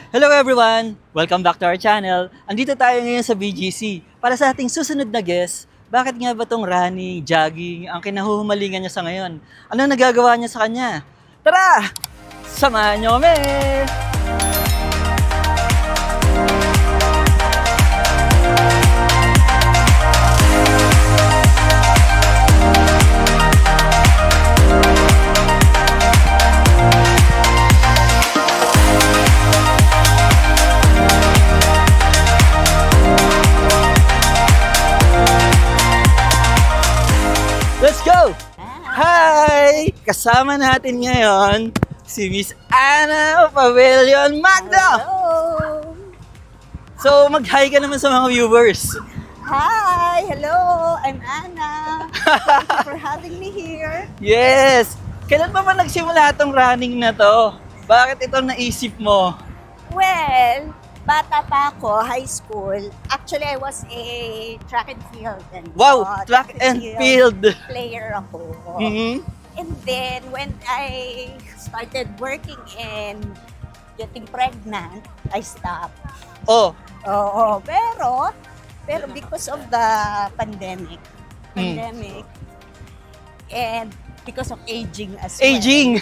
Hello everyone! Welcome back to our channel. Andito tayo ngayon sa BGC para sa ating susunod na guest. Bakit nga ba itong running, jogging, ang kinahuhumalingan niya sa ngayon? Ano nagagawa niya sa kanya? Tara! Samahan niyo kami! Let's go! Hi! Kasama natin ngayon si Miss Ana Pavilion Magno! Hello! So, mag-hi ka naman sa mga viewers. Hi! Hello! I'm Ana. Thank you for having me here. Yes! Kailan pa ba nagsimula itong running na to? Bakit ito naisip mo? Well, bata pa ako, high school. Actually, I was a track and field. Wow! Track and field! Player ako. Mm-hmm. And then, when I started working and getting pregnant, I stopped. Oh! Oo, pero because of the pandemic, and because of aging as well. Aging!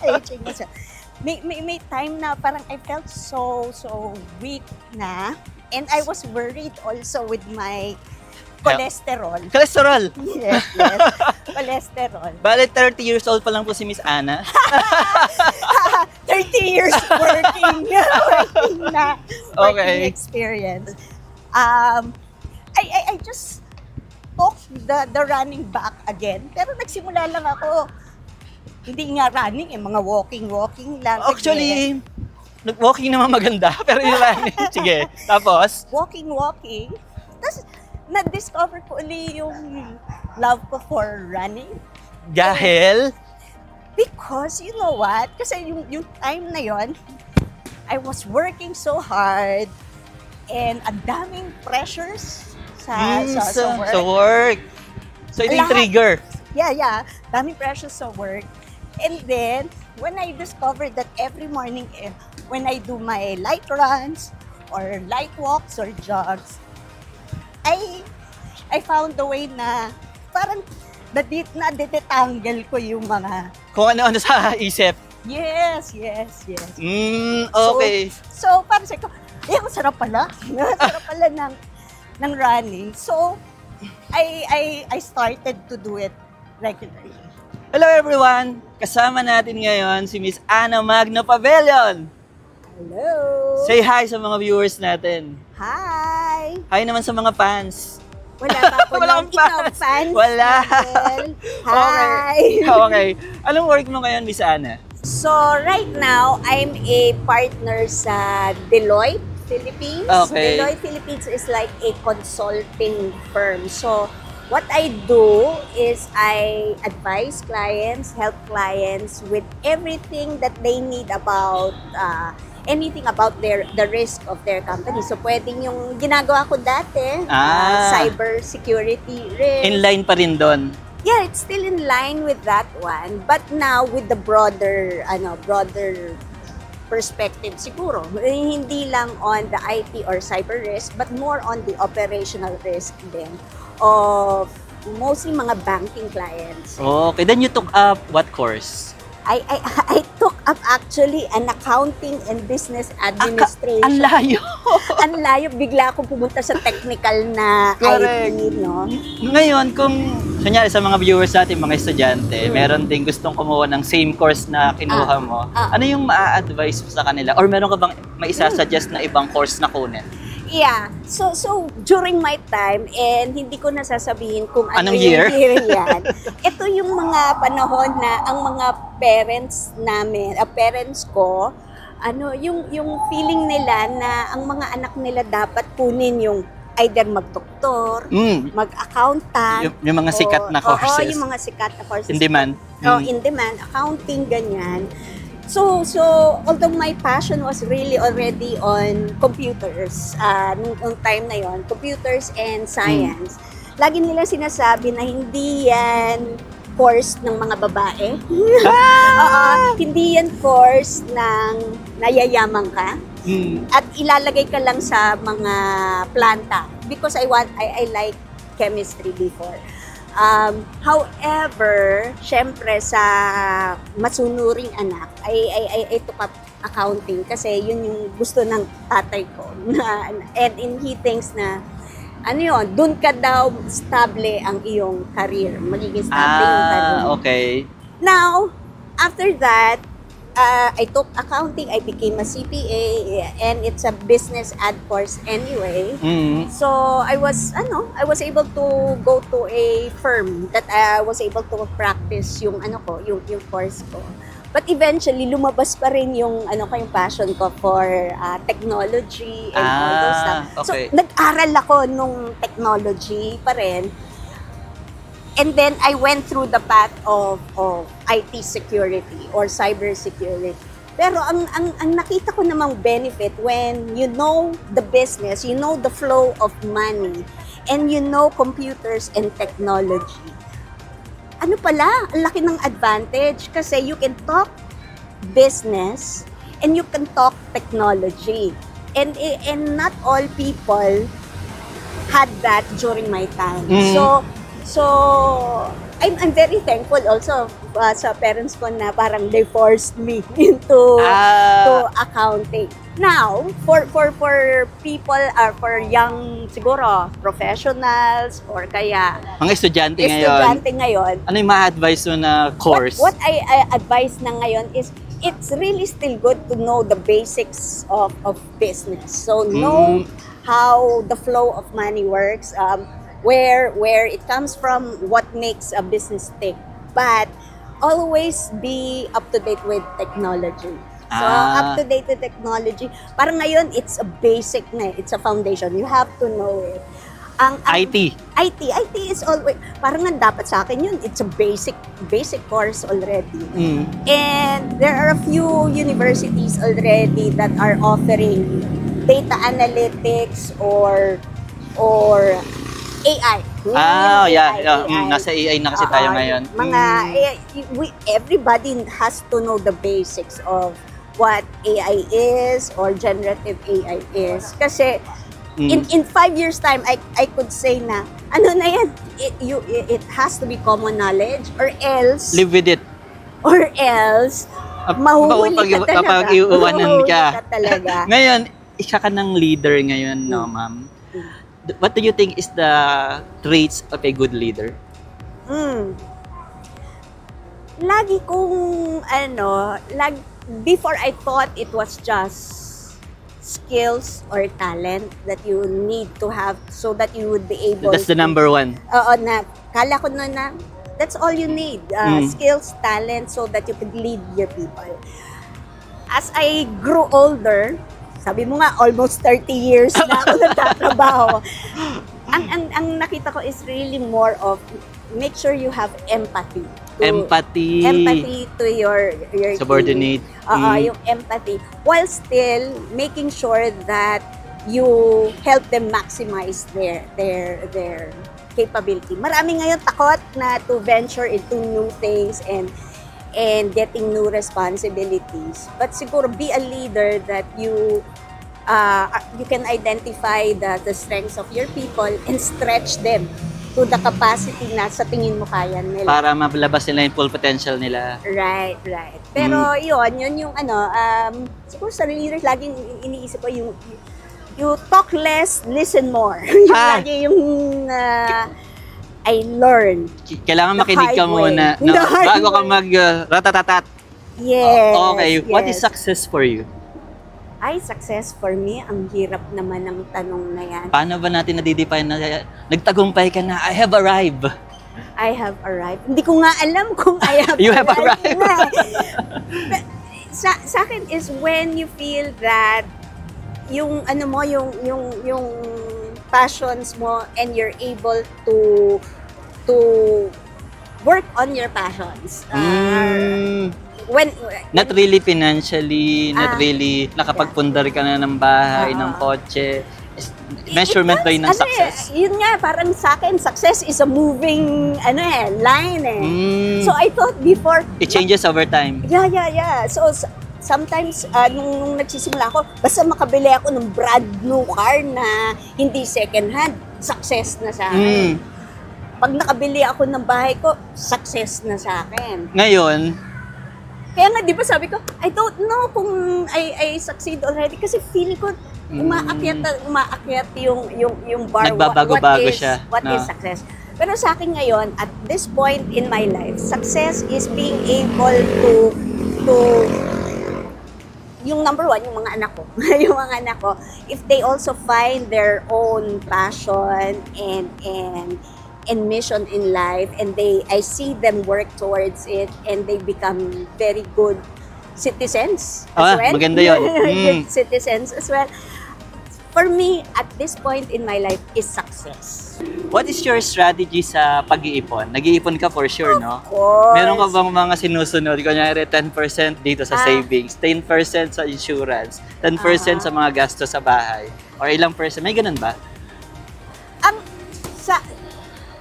Aging as well. May time na parang I felt so weak na, and I was worried also with my cholesterol. Cholesterol! Yes. Cholesterol. Bale, 30 years old pa lang po si Miss Ana. 30 years working na. Okay. Working experience. I just took the running back again. Pero nagsimula lang ako. Hindi nga running, mga walking lang. Actually, nag-walking naman maganda, pero yung running, sige. Tapos? Walking. Tapos, na-discover ko ulit yung love ko for running. Dahil? Because, you know what? Kasi yung time na yon, I was working so hard and ang daming pressures sa work. Sa work. So, ito yung trigger. Yeah. Daming pressures sa work. And then, when I discovered that every morning, when I do my light runs, or light walks, or jogs, I found the way na parang na-detangle ko yung mga... Kung ano-ano sa isip. Yes. Okay. So parang sabi ko, ang sarap pala. Sarap pala ng running. So, I started to do it regularly. Hello everyone! Kasama natin ngayon si Miss Ana Magno Pavilion. Hello! Say hi sa mga viewers natin. Hi! Hi naman sa mga fans. Wala pa ako Wala ng kang fans. Wala. Hi! Okay. Anong work mo ngayon, Miss Ana? So, right now, I'm a partner sa Deloitte Philippines. Okay. Deloitte Philippines is like a consulting firm. So, what I do is I advise clients, help clients with everything that they need about anything about the risk of their company. So, pwedeng yung ginagawa ko dati, cyber security risk. Inline pa rin doon. Yeah, it's still in line with that one, but now with the broader perspective siguro. Hindi lang on the IT or cyber risk, but more on the operational risk din of mostly mga banking clients. Okay, then you took up what course? I took up actually an accounting and business administration. Ang layo! Ang layo, bigla akong pumunta sa technical na Correct. IT, no? Ngayon, kung kunyari sa mga viewers natin, mga estudyante, meron ding gustong kumuha ng same course na kinuha mo, ano yung ma-advise mo sa kanila? Or meron ka bang maisasuggest na ibang course na kunin? Yeah. So during my time, and hindi ko nasasabihin kung ano Anong yung year? yan. Ito yung mga panahon na ang mga parents namin, parents ko, yung feeling nila na ang mga anak nila dapat kunin yung either mag-doktor, mag-accountant. Yung mga sikat na courses. Oo, yung mga sikat na courses. In demand. In demand, accounting, ganyan. So although my passion was really already on computers, nung time na yon, computers and science, lagi nila sinasabi na hindi yan course ng mga babae. Hindi yan course ng nayayaman ka. At ilalagay ka lang sa mga planta because I like chemistry before. However, syempre sa masunuring anak, I took up accounting kasi yun yung gusto ng tatay ko. And he thinks na, dun ka daw stable ang iyong career. Magiging stable yung career. Okay. Now, after that, I took accounting, I became a CPA, and it's a business ad course anyway. So I was able to go to a firm that I was able to practice yung course ko. But eventually lumabas pa rin yung yung passion ko for technology and all those stuff. Okay. So nag-aral ako nung technology pa rin. And then I went through the path of IT security or cyber security. Pero ang nakita ko namang benefit when you know the business, you know the flow of money, and you know computers and technology. Ang laki ng advantage kasi you can talk business and you can talk technology. And not all people had that during my time. So I'm very thankful also sa parents ko na parang they forced me into to accounting. Now, for people for young siguro professionals or kaya mga estudyante ngayon. Ano yung ma-advise mo na course? What I advise na ngayon is it's really still good to know the basics of business. So know how the flow of money works. Where it comes from, what makes a business tick. But always be up to date with technology. So up to date with technology. Parang ngayon, it's a basic na, it's a foundation. You have to know it. IT is always, parang dapat sa akin yun, it's a basic course already. And there are a few universities already that are offering data analytics or AI. Nasa AI na kasi tayo ngayon. Everybody has to know the basics of what AI is or generative AI is. Kasi in 5 years time, I could say na, yan, it has to be common knowledge or else, live with it. Or else, mahuhuli ka talaga. Pag-iuwanan ka. Talaga. Ngayon, isa ka ng leader ngayon, no, ma'am? What do you think is the traits of a good leader? Lagi kong, before I thought it was just skills or talent that you need to have so that you would be able That's the number one. Kala ko na that's all you need. Skills, talent, so that you could lead your people. As I grew older, sabi mo nga, almost 30 years na ako nagtatrabaho. Ang nakita ko is really more of make sure you have empathy. Empathy to your subordinate. Yung empathy. While still making sure that you help them maximize their capability. Marami ngayon takot na to venture into new things and getting new responsibilities. But siguro be a leader that you can identify the strengths of your people and stretch them to the capacity na sa tingin mo kaya nila. Para mabalabas nila yung full potential nila. Right. Pero yun yung siguro sa leaders, laging iniisip ko yung you talk less, listen more. Yung lagi yung I learned. Kailangan makinig ka muna bago ka mag-ratatatat. Yes. Okay. Yes. What is success for you? Success for me, ang hirap naman ng tanong na yan. Paano ba natin nadidefine na nagtagumpay ka na, I have arrived? I have arrived. Hindi ko nga alam kung I have you have arrived. Sa akin is when you feel that yung yung passions mo and you're able to work on your passions. Not really financially, not really nakapagpundar ka na ng bahay, ng kotse. Measurement ba yun ng success? Yun nga, parang sa akin, success is a moving line . So I thought before... It changes over time. Yeah. So sometimes, nung nagsisimula ako, basta makabili ako ng brand new car na hindi second hand, success na sa akin. Pag nakabili ako ng bahay ko, success na sa akin. Ngayon, Kaya nga, di ba sabi ko, I don't know kung I succeed already kasi feel ko umaakyat yung bar. Nagbabago-bago siya. What is success? Pero sa akin ngayon, at this point in my life, success is being able to yung number one, yung mga anak ko. Yung mga anak ko, if they also find their own passion and mission in life, and I see them work towards it, and they become very good citizens as well. Maganda yun. Good citizens as well. For me, at this point in my life, is success. What is your strategy sa pag-iipon? Nag-iipon ka for sure, no? Of course. Meron ka bang mga sinusunod? Kunyari, 10% dito sa savings, 10% sa insurance, 10% sa mga gastos sa bahay, or ilang percent? May ganun ba?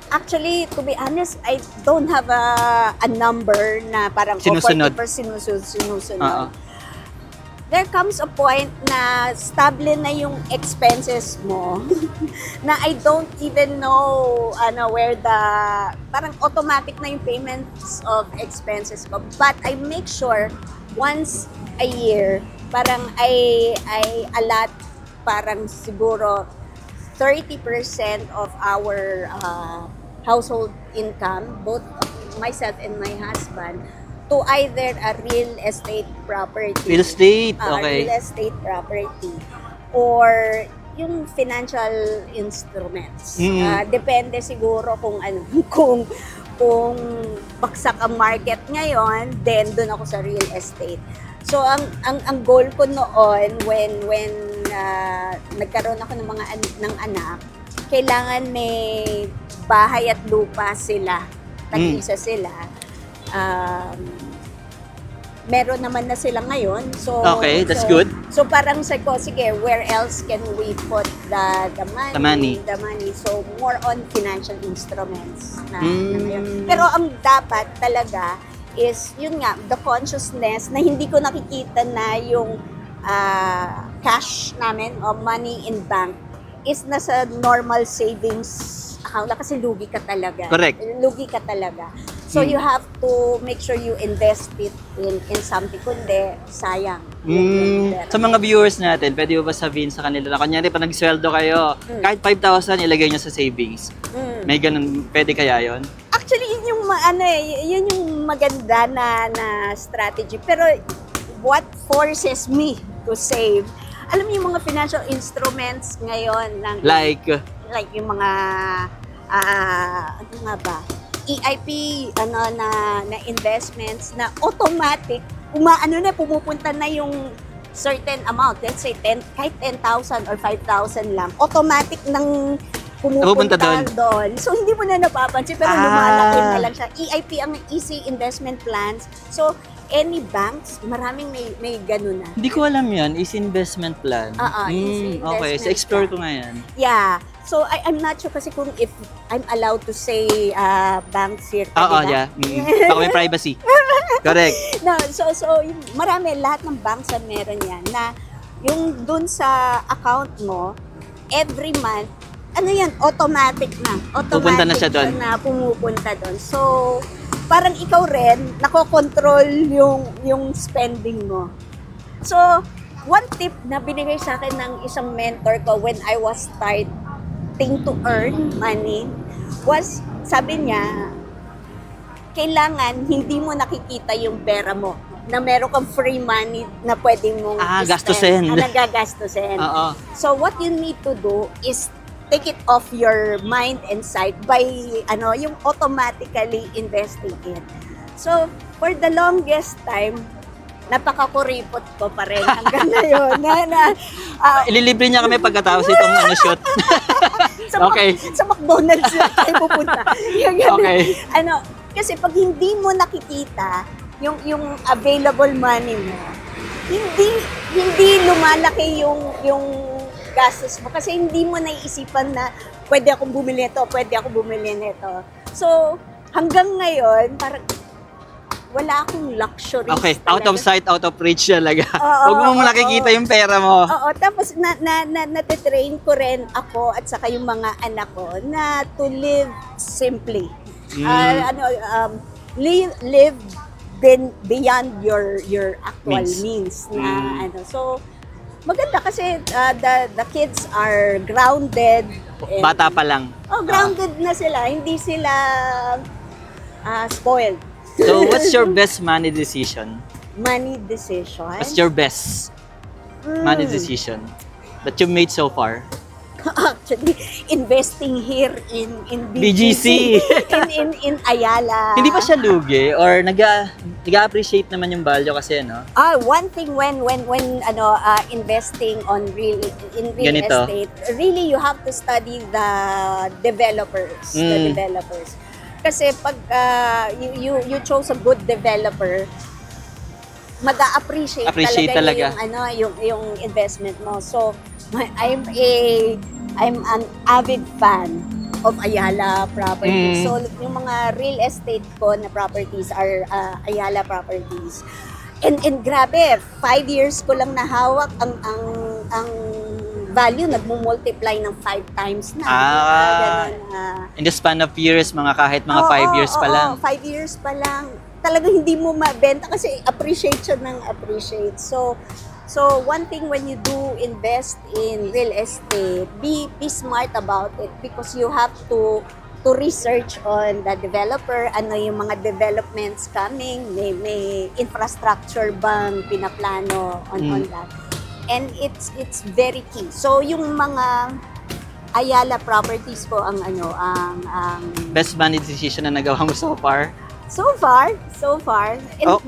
Actually, to be honest, I don't have a number na parang Sinusunod. 40% sinusunod. There comes a point na stable na yung expenses mo na I don't even know where parang automatic na yung payments of expenses ko. But I make sure once a year, parang I allot parang siguro 30% of our household income, both myself and my husband, to either a real estate property. Real estate, okay. Real estate property. Or yung financial instruments. Depende siguro kung kung baksak ang market ngayon, then doon ako sa real estate. So ang goal ko noon when nagkaroon ako ng anak, kailangan may bahay at lupa sila. Tag-isa sila. Meron naman na sila ngayon. So, okay, that's good. So parang sabi ko, sige, where else can we put the money? The money. So more on financial instruments na ngayon. Pero ang dapat talaga is, yun nga, the consciousness na hindi ko nakikita na yung cash namin o money in bank is nasa normal savings account kasi lugi ka talaga. Correct. Lugi ka talaga. So you have to make sure you invest it in something, kundi sayang. Sa mga viewers natin, pwede ba sabihin sa kanila na kunyari pa nagsweldo kayo, kahit 5,000 ilagay nyo sa savings. May ganun, pwede kaya yon? Actually, yun yung maganda na strategy. Pero what forces me to save? Alam mo yung mga financial instruments ngayon like yung mga ano nga ba? EIP na investments na automatic pumupunta na yung certain amount, let's say kahit 10,000 or 5,000 lang, automatic nang pumupunta doon. So hindi mo na napapansin pero lumalaki na lang siya. EIP ang easy investment plans. So any banks, maraming may ganun na. Hindi ko alam yan, is investment plan. Easy investment okay, so explore ko nga yan. Yeah. So I'm not sure kasi kung if I'm allowed to say banks here. Yeah. Baka may privacy. Correct. No, so marami, lahat ng banks na meron yan na yung dun sa account mo, every month, automatic na. Pupunta na siya doon. Pumupunta doon. So, parang ikaw rin, nakokontrol yung spending mo. So, one tip na binigay sa akin ng isang mentor ko when I was starting to earn money was, sabi niya, kailangan hindi mo nakikita yung pera mo na meron kang free money na pwedeng mong gastusin. Nagagastusin. So what you need to do is take it off your mind and sight by yung automatically investing it. So for the longest time, napakakuripot ko pa rin hanggang ngayon. Ililibre niya kami pagkatapos itong shoot. Okay. Sa McDonald's na tayo pupunta. Okay. Kasi pag hindi mo nakikita yung available money mo, hindi lumalaki yung gastos mo kasi hindi mo naiisipan na pwede akong bumili nito, pwede akong bumili nito. So, hanggang ngayon, parang wala akong luxuries Okay, out of talaga. sight, out of reach talaga. Oo, Huwag mo oo, nakikita oo. yung pera mo. Oo, tapos natitrain ko rin ako at saka yung mga anak ko na to live simply. Live beyond your actual means na So maganda kasi the kids are grounded. Bata pa lang. Grounded na sila, hindi sila spoiled. So, what's your best money decision? Money decision. What's your best money decision that you made so far? Actually, investing here in BGC. in Ayala. Hindi pa siya lugi or nag-appreciate naman yung value kasi, no? One thing when investing on real Ganito. estate, really you have to study the developers, Kasi pag you chose a good developer, mag-a-appreciate talaga. yung investment mo. So I'm an avid fan of Ayala properties. So yung mga real estate ko na properties are Ayala properties. And grabe, 5 years ko lang nahawak ang value nagmo-multiply ng 5 times na. In the span of years, kahit mga 5 years pa lang. 5 years pa lang. Talagang hindi mo mabenta kasi appreciate siya ng appreciate. So one thing when you do invest in real estate, be smart about it because you have to research on the developer, ano yung mga developments coming, may infrastructure bang pinaplano on that. And it's very key. So yung mga Ayala properties ko ang Best money decision na nagawa mo so far? So far. And,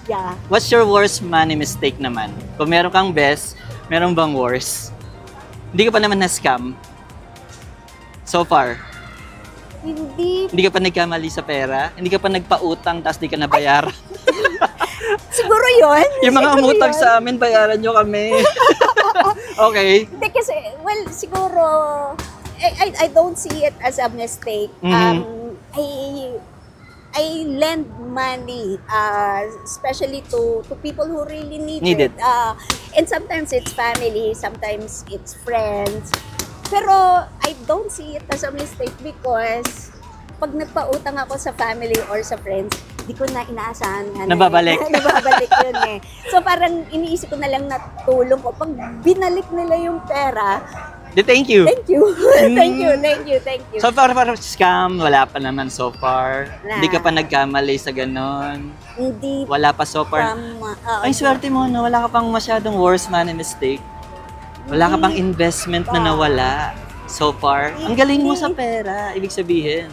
yeah. What's your worst money mistake naman? Kung meron kang best, meron bang worst? Hindi ka pa naman na-scam? So far? Hindi ka pa nagkamali sa pera? Hindi ka pa nagpautang tapos di ka nabayaran? Siguro yun. Yung mga umutang sa amin, bayaran nyo kami. Okay. Hindi kasi, well, siguro, I don't see it as a mistake. I lend money, especially to people who really need it. And sometimes it's family, sometimes it's friends. Pero I don't see it as a mistake because pag nagpautang ako sa family or sa friends, di ko na inaasahan. Nababalik. Nababalik yun eh. So parang iniisip ko na lang na tulong ko. Pag binalik nila yung pera, thank you. Thank you. Thank you. So far, scam, wala pa naman so far. Hindi ka pa nagkamali sa ganon. Hindi. Wala pa so far. Ay, swerte mo, no? Wala ka pang masyadong worst money mistake. Wala ka pang investment na nawala so far. Ang galing mo sa pera, ibig sabihin.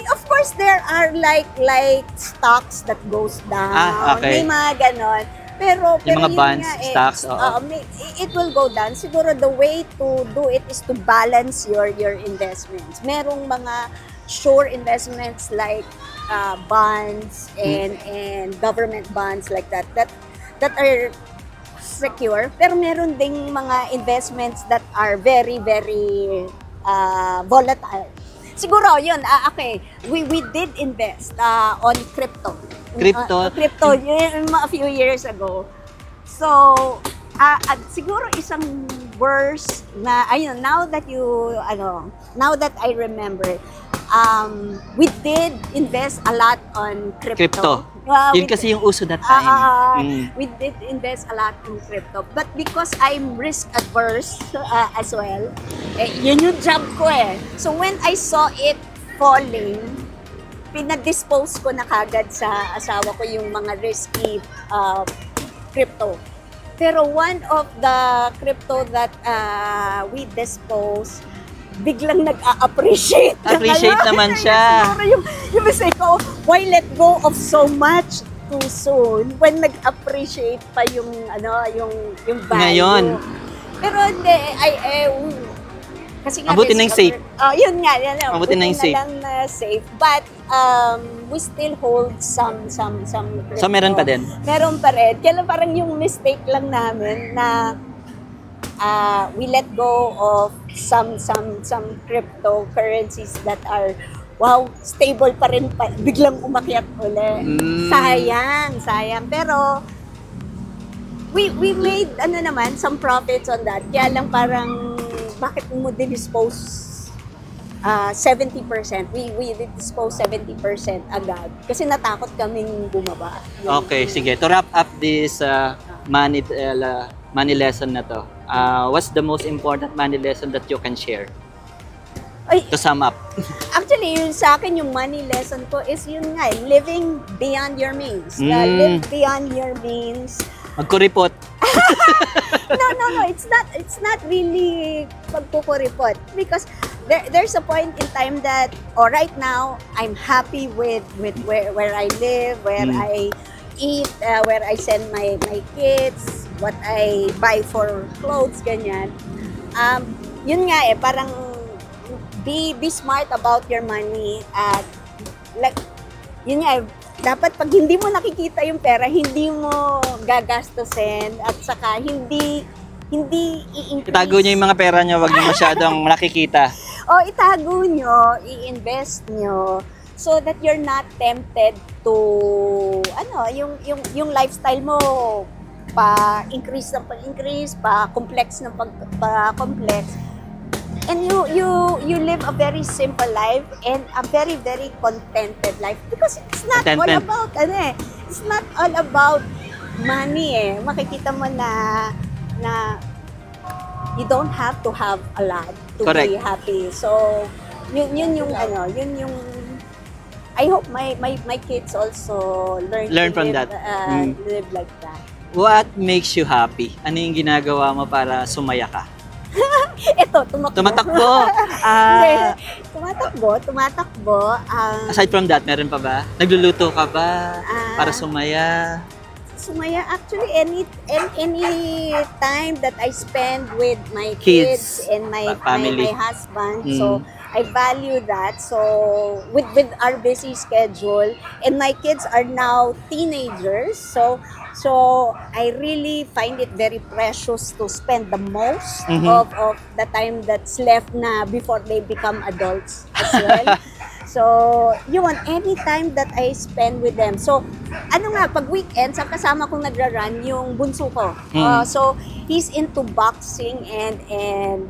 Of course, there are like stocks that goes down. Okay. May mga ganon. Pero yung mga bonds, stocks, it will go down. Siguro the way to do it is to balance your investments. Merong mga sure investments like bonds and government bonds like that are secure. Pero meron ding mga investments that are very, very volatile. Siguro yun, okay, we did invest on crypto. Crypto a few years ago. So, siguro isang verse na ayun, now that I remember, we did invest a lot on crypto. Yun kasi yung uso that time. We did invest a lot in crypto. But because I'm risk adverse as well, yun yung job ko eh. So when I saw it falling, pinag-dispose ko na kagad sa asawa ko yung mga risky crypto. Pero one of the crypto that we dispose, biglang nag-a-appreciate. Appreciate naman siya. Siguro yung mistake ko, why let go of so much too soon when nag-appreciate pa yung value. Ngayon. Pero hindi, kasi nga mabuti na yung safe. Yun nga. Mabuti na yung safe. Safe. But we still hold some crypto. So meron pa din? Meron pa rin. Kaya parang yung mistake lang namin na we let go of some cryptocurrencies that are wow, stable pa rin biglang umakyat uli. Sayang. Pero, we made, some profits on that. Kaya lang parang, bakit mo dispose 70%? We dispose 70% agad. Kasi natakot kaming bumaba. Okay, sige. To wrap up this money lesson na to, what's the most important money lesson that you can share? Ay, To sum up. actually, yun sa akin, yung money lesson ko is yun nga, living beyond your means. Live beyond your means. Magkuripot. No, it's not really pagkukuripot, because there's a point in time that, right now, I'm happy with where I live, where I eat, where I send my kids, what I buy for clothes, ganyan. Yun nga parang be smart about your money, at yun nga, dapat pag hindi mo nakikita yung pera, hindi mo gagastusin, at saka hindi i-increase. Itago niyo yung mga pera niyo, wag niyo masyadong nakikita. O itago nyo, i-invest nyo, so that you're not tempted to, yung lifestyle mo, pa-increase ng pa-increase, pa-complex ng pa-complex. And you live a very simple life and a very, very contented life, because it's not all about, it's not all about money Makikita mo na you don't have to have a lot to Correct. be happy. So, yun yung I hope my kids also Learn to from live, that. live like that. What makes you happy? Ano yung ginagawa mo para sumaya ka? Ito, tumakbo. Tumatakbo. Tumatakbo. Aside from that, meron pa ba? Nagluluto ka ba para sumaya? Sumaya, actually, any time that I spend with my Kids, kids and my family. my husband, so I value that. So with our busy schedule, and my kids are now teenagers, so I really find it very precious to spend the most of the time that's left na before they become adults as well. So, yun, any time that I spend with them. So, pag weekends, ang kasama kong nagra-run yung bunso ko. So, he's into boxing and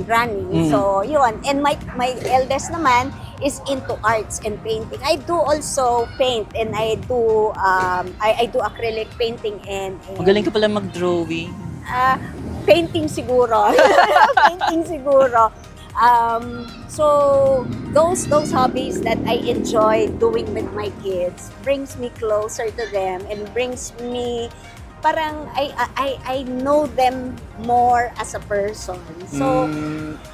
running. So, yun. And my eldest naman is into arts and painting. I do also paint, and I do acrylic painting and Magaling ka pala mag-drawing. painting siguro. Painting siguro. So those hobbies that I enjoy doing with my kids brings me closer to them and brings me, parang I know them more as a person. So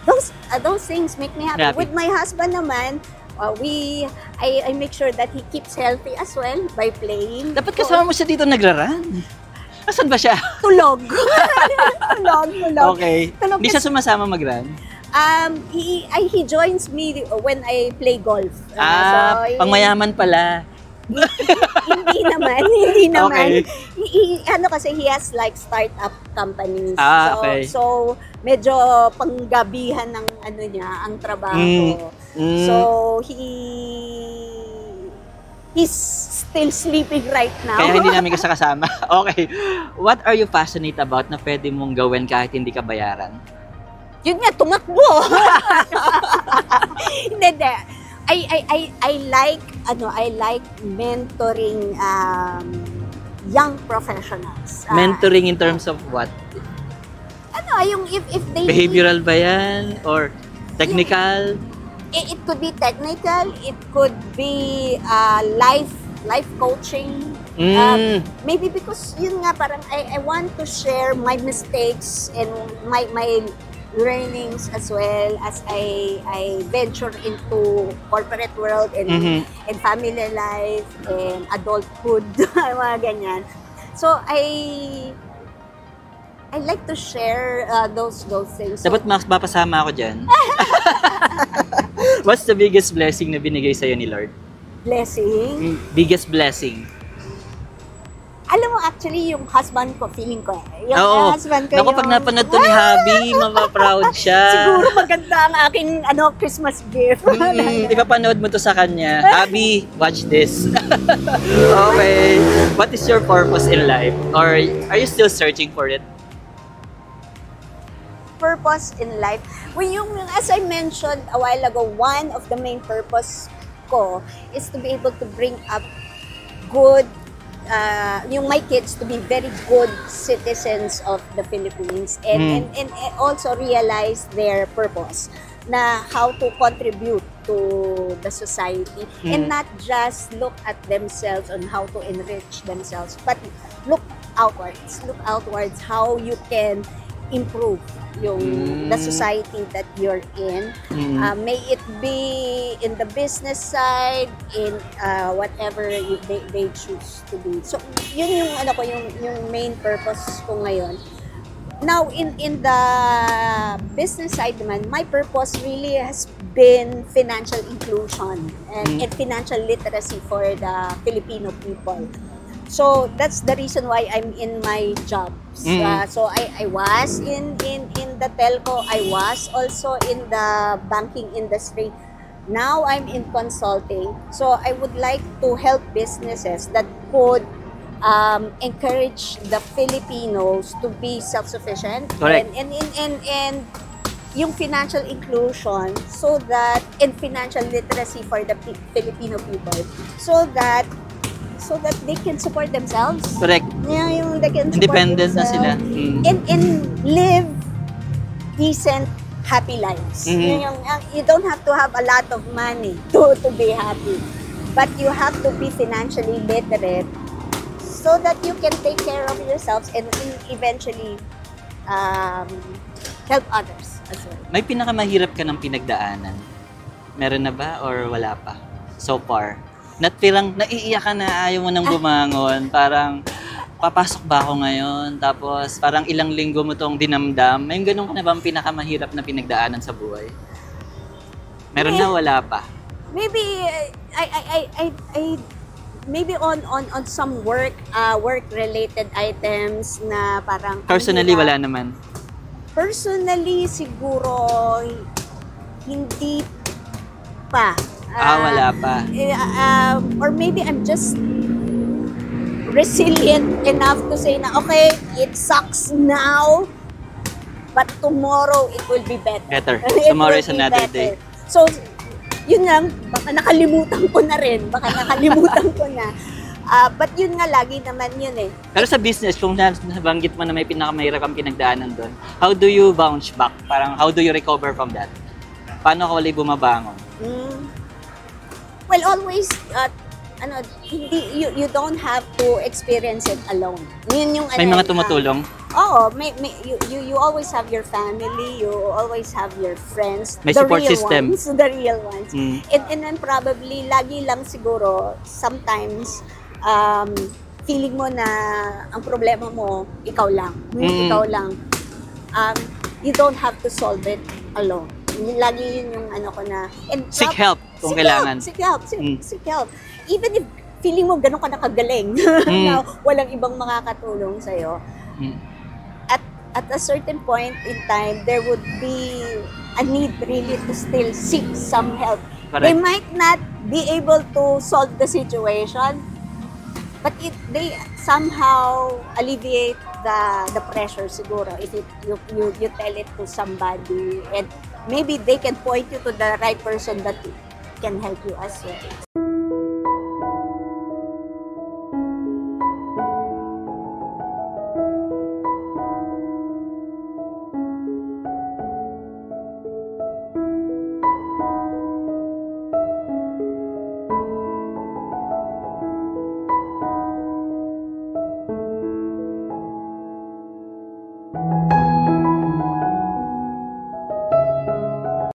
those things make me happy. With my husband naman, I make sure that he keeps healthy as well by playing. Dapat kasama mo siya dito nagra-run. Asan ba siya? Tulog. tulog. Okay. Tulog. Hindi siya sumasama mag-run? He joins me when I play golf. Pangmayaman pala. Hindi naman. Okay. Kasi he has like startup companies. Okay. So medyo panggabihan ng ang trabaho. So he's still sleeping right now. Kaya hindi namin kasama. Okay. What are you passionate about na pwede mong gawin kahit hindi ka bayaran? Yun nga, tumakbo. Hindi. I like mentoring young professionals. Mentoring in terms of what? Yung if they Behavioral ba yan? Or technical? It could be technical, it could be life coaching. Maybe because yun nga, parang I want to share my mistakes and my learnings as well as I venture into corporate world and family life and adulthood, mga ganyan. So I like to share those things. Dapat mapasama ako dyan. What's the biggest blessing na binigay sa'yo ni Lord? Blessing? Biggest blessing? Alam mo, Actually, yung husband ko, feeling ko. Yung Oo. husband ko Naku, pag napanood to ni Habi, mapaproud siya. Siguro maganda ang aking Christmas gift. Ipapanood mo to sa kanya. Habi, watch this. Okay. What is your purpose in life? Or are you still searching for it? Purpose in life. As I mentioned a while ago, one of the main purpose ko is to be able to bring up good, my kids to be very good citizens of the Philippines and also realize their purpose na how to contribute to the society and not just look at themselves on how to enrich themselves, but look outwards how you can improve the society that you're in. May it be in the business side, in whatever they choose to be. So, yun yung main purpose ko ngayon. Now, in the business side naman, my purpose really has been financial inclusion and financial literacy for the Filipino people. So that's the reason why I'm in my jobs. So I was in the telco. I was also in the banking industry. Now I'm in consulting. So I would like to help businesses that could encourage the Filipinos to be self-sufficient. Correct. And yung financial inclusion and financial literacy for the Filipino people so that they can support themselves. Correct. Yeah, yung they can support Independent na sila. and live decent, happy lives. You don't have to have a lot of money to be happy. But you have to be financially literate so that you can take care of yourselves and eventually help others as well. May pinakamahirap ka ng pinagdaanan? Meron na ba or wala pa? So far? Pirang naiiyak ka na, ayaw mo nang bumangon. Parang, papasok ba ako ngayon? Tapos, parang ilang linggo mo tong dinamdam. May ganun ka na ba ang pinakamahirap na pinagdaanan sa buhay? Meron na, wala pa? Maybe, maybe on some work-related items na parang... Personally, wala naman? Personally, siguro, hindi pa. Wala pa. Or maybe I'm just resilient enough to say na, okay, it sucks now, but tomorrow it will be better. Tomorrow is another day. So, yun lang, baka nakalimutan ko na rin. But yun nga, lagi naman yun eh. Pero sa business, kung nabanggit mo na may pinakamahirap kang pinagdaanan doon, how do you bounce back? Parang, how do you recover from that? Paano ka ulit bumabangon? Well, always, you don't have to experience it alone. Yun yung, may mga tumutulong? Oo, you always have your family, you always have your friends. May support system. The real ones. And then probably, lagi lang siguro, sometimes, feeling mo na ang problema mo, ikaw lang. Ikaw lang. You don't have to solve it alone. Lagi yun yung ko na... And seek help kung kailangan. Seek help. Even if feeling mo ganun ka nakagaling, na walang ibang makakatulong sa'yo, at a certain point in time, there would be a need really to still seek some help. Correct. They might not be able to solve the situation, but they somehow alleviate the pressure siguro if you tell it to somebody, and maybe they can point you to the right person that can help you as well.